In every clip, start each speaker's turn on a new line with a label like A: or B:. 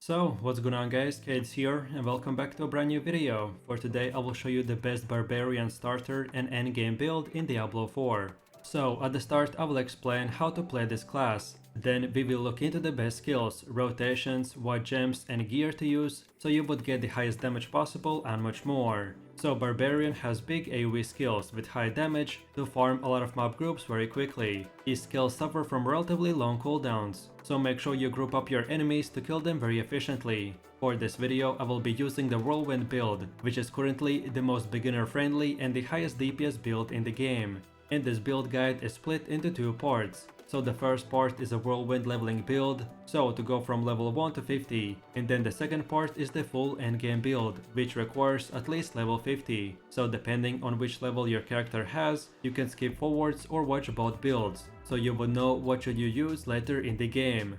A: So, what's going on guys, Kades here, and welcome back to a brand new video. For today I will show you the best Barbarian starter and endgame build in Diablo 4. So, at the start I will explain how to play this class. Then we will look into the best skills, rotations, what gems and gear to use, so you would get the highest damage possible and much more. So Barbarian has big AoE skills with high damage to farm a lot of mob groups very quickly. These skills suffer from relatively long cooldowns, so make sure you group up your enemies to kill them very efficiently. For this video I will be using the Whirlwind build, which is currently the most beginner friendly and the highest DPS build in the game. And this build guide is split into two parts. So the first part is a Whirlwind leveling build, so to go from level 1 to 50, and then the second part is the full endgame build, which requires at least level 50, so depending on which level your character has, you can skip forwards or watch both builds, so you would know what should you use later in the game.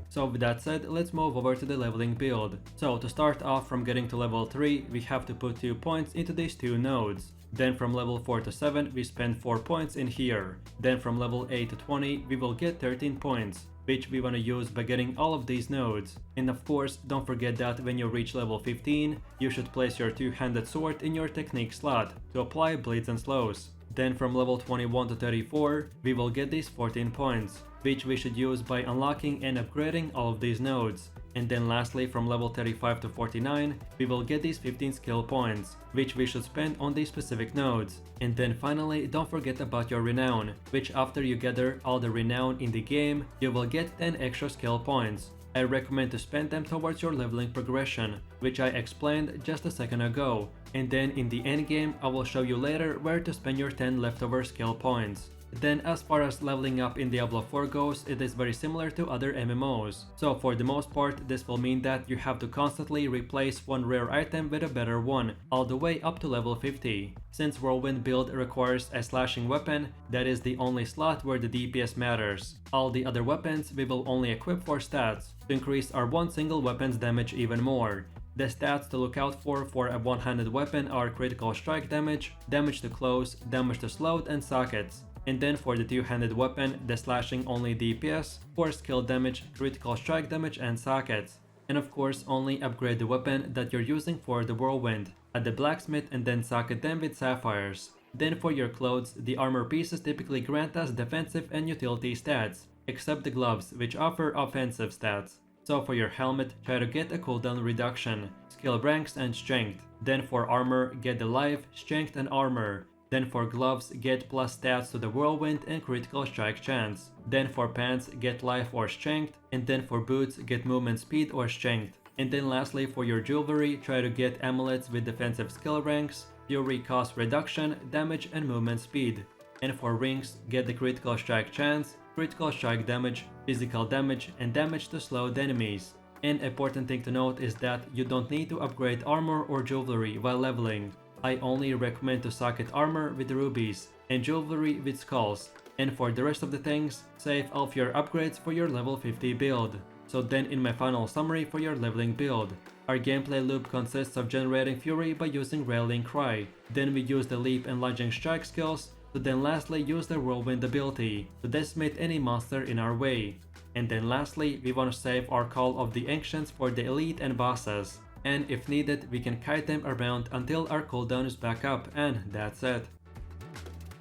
A: So with that said, let's move over to the leveling build. So to start off from getting to level 3, we have to put 2 points into these two nodes. Then from level 4 to 7 we spend 4 points in here. Then from level 8 to 20 we will get 13 points, which we wanna use by getting all of these nodes. And of course, don't forget that when you reach level 15, you should place your two-handed sword in your technique slot to apply bleeds and slows. Then from level 21 to 34, we will get these 14 points, which we should use by unlocking and upgrading all of these nodes. And then lastly from level 35 to 49, we will get these 15 skill points, which we should spend on these specific nodes. And then finally, don't forget about your renown, which after you gather all the renown in the game, you will get 10 extra skill points. I recommend to spend them towards your leveling progression, which I explained just a second ago, and then in the endgame I will show you later where to spend your 10 leftover skill points. Then as far as leveling up in Diablo 4 goes, it is very similar to other MMOs. So for the most part, this will mean that you have to constantly replace one rare item with a better one, all the way up to level 50. Since Whirlwind build requires a slashing weapon, that is the only slot where the DPS matters. All the other weapons we will only equip for stats, to increase our one single weapon's damage even more. The stats to look out for a one-handed weapon are critical strike damage, damage to close, damage to slowed and sockets. And then for the two-handed weapon, the slashing only DPS, for skill damage, critical strike damage and sockets. And of course only upgrade the weapon that you're using for the Whirlwind at the blacksmith and then socket them with sapphires. Then for your clothes, the armor pieces typically grant us defensive and utility stats, except the gloves which offer offensive stats. So for your helmet, try to get a cooldown reduction, skill ranks and strength. Then for armor, get the life, strength and armor. Then for gloves, get plus stats to the Whirlwind and critical strike chance. Then for pants, get life or strength. And then for boots, get movement speed or strength. And then lastly for your jewelry, try to get amulets with defensive skill ranks, fury cost reduction, damage and movement speed. And for rings, get the critical strike chance, critical strike damage, physical damage and damage to slowed enemies. An important thing to note is that you don't need to upgrade armor or jewelry while leveling. I only recommend to socket armor with rubies and jewelry with skulls, and for the rest of the things, save all of your upgrades for your level 50 build. So then in my final summary for your leveling build, our gameplay loop consists of generating fury by using Rallying Cry, then we use the leap and lunging strike skills, to then lastly use the Whirlwind ability to decimate any monster in our way. And then lastly, we want to save our Call of the Ancients for the elite and bosses. And if needed, we can kite them around until our cooldown is back up, and that's it.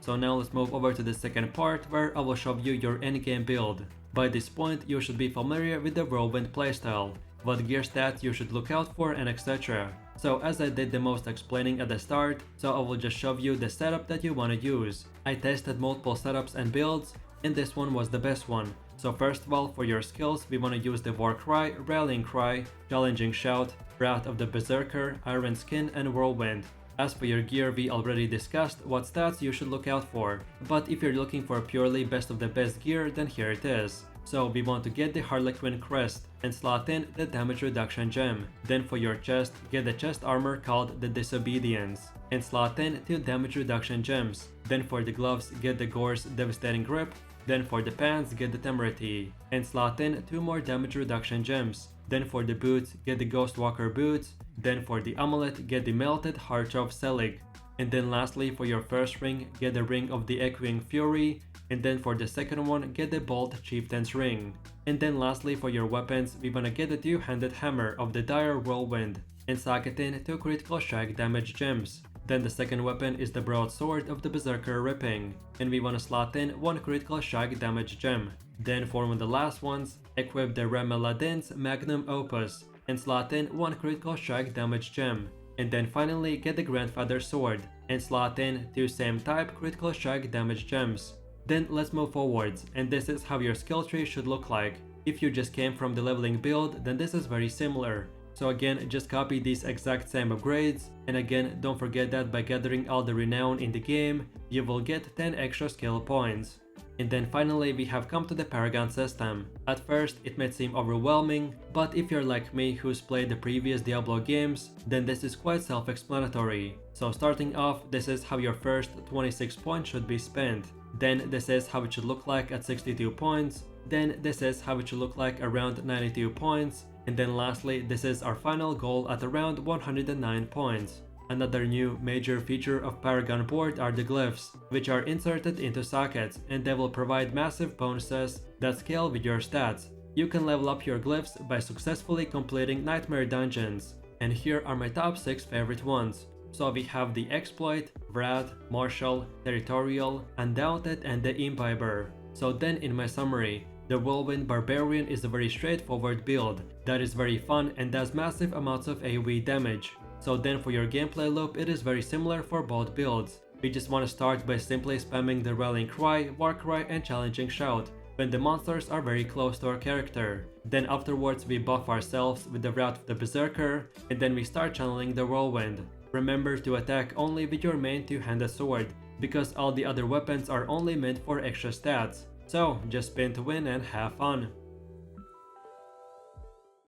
A: So now let's move over to the second part where I will show you your endgame build. By this point, you should be familiar with the Whirlwind playstyle, what gear stats you should look out for and etc. So as I did the most explaining at the start, so I will just show you the setup that you want to use. I tested multiple setups and builds, and this one was the best one. So first of all, for your skills, we want to use the War Cry, Rallying Cry, Challenging Shout, Wrath of the Berserker, Iron Skin and Whirlwind. As for your gear, we already discussed what stats you should look out for, but if you're looking for purely best of the best gear, then here it is. So we want to get the Harlequin Crest and slot in the damage reduction gem. Then for your chest, get the chest armor called the Disobedience and slot in 2 damage reduction gems. Then for the gloves, get the Gore's Devastating Grip. Then for the pants, get the Temerity and slot in 2 more damage reduction gems. Then for the boots, get the Ghostwalker boots. Then for the amulet, get the Melted Heart of Selig. And then lastly, for your first ring, get the Ring of the Echoing Fury, and then for the second one, get the Bolt Chieftain's Ring. And then lastly, for your weapons, we wanna get the two-handed hammer of the Dire Whirlwind, and socket in 2 critical strike damage gems. Then the second weapon is the broadsword of the Berserker Ripping, and we wanna slot in 1 critical strike damage gem. Then for one of the last ones, equip the Rem Aladdin's Magnum Opus, and slot in 1 critical strike damage gem. And then finally get the Grandfather Sword, and slot in 2 same type critical strike damage gems. Then let's move forwards, and this is how your skill tree should look like. If you just came from the leveling build, then this is very similar. So again, just copy these exact same upgrades, and again, don't forget that by gathering all the renown in the game, you will get 10 extra skill points. And then finally, we have come to the Paragon system. At first, it might seem overwhelming, but if you're like me who's played the previous Diablo games, then this is quite self-explanatory. So starting off, this is how your first 26 points should be spent. Then this is how it should look like at 62 points. Then this is how it should look like around 92 points. And then lastly, this is our final goal at around 109 points. Another new major feature of Paragon board are the glyphs, which are inserted into sockets, and they will provide massive bonuses that scale with your stats. You can level up your glyphs by successfully completing nightmare dungeons. And here are my top 6 favorite ones. So we have the Exploit, Wrath, Martial, Territorial, Undaunted, and the Imbiber. So then in my summary, the Whirlwind Barbarian is a very straightforward build that is very fun and does massive amounts of AoE damage. So then for your gameplay loop, it is very similar for both builds. We just want to start by simply spamming the Rallying Cry, War Cry, and Challenging Shout when the monsters are very close to our character. Then afterwards we buff ourselves with the Wrath of the Berserker, and then we start channeling the Whirlwind. Remember to attack only with your main two-handed sword, because all the other weapons are only meant for extra stats. So just spin to win and have fun.